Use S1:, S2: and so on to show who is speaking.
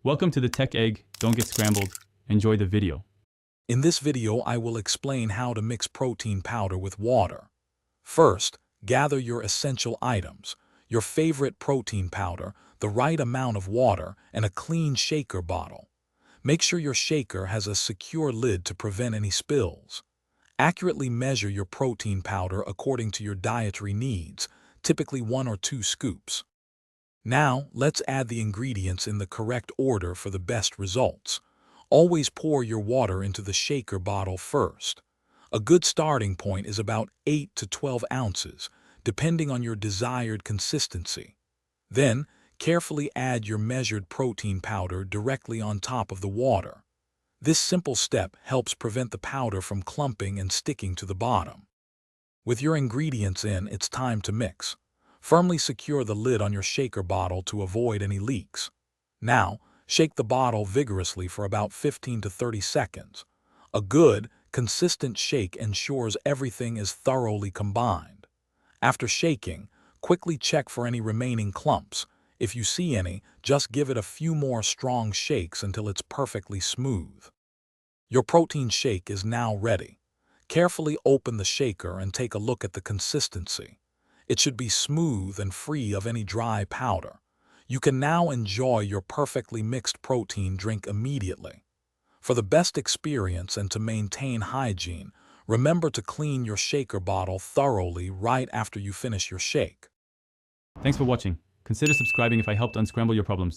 S1: Welcome to the Tech Egg. Don't get scrambled. Enjoy the video.
S2: In this video, I will explain how to mix protein powder with water. First, gather your essential items, your favorite protein powder, the right amount of water, and a clean shaker bottle. Make sure your shaker has a secure lid to prevent any spills. Accurately measure your protein powder according to your dietary needs, typically 1 or 2 scoops. Now, let's add the ingredients in the correct order for the best results. Always pour your water into the shaker bottle first. A good starting point is about 8 to 12 ounces, depending on your desired consistency. Then, carefully add your measured protein powder directly on top of the water. This simple step helps prevent the powder from clumping and sticking to the bottom. With your ingredients in, it's time to mix. Firmly secure the lid on your shaker bottle to avoid any leaks. Now, shake the bottle vigorously for about 15 to 30 seconds. A good, consistent shake ensures everything is thoroughly combined. After shaking, quickly check for any remaining clumps. If you see any, just give it a few more strong shakes until it's perfectly smooth. Your protein shake is now ready. Carefully open the shaker and take a look at the consistency. It should be smooth and free of any dry powder. You can now enjoy your perfectly mixed protein drink immediately. For the best experience and to maintain hygiene, remember to clean your shaker bottle thoroughly right after you finish your shake.
S1: Thanks for watching. Consider subscribing if I helped unscramble your problems.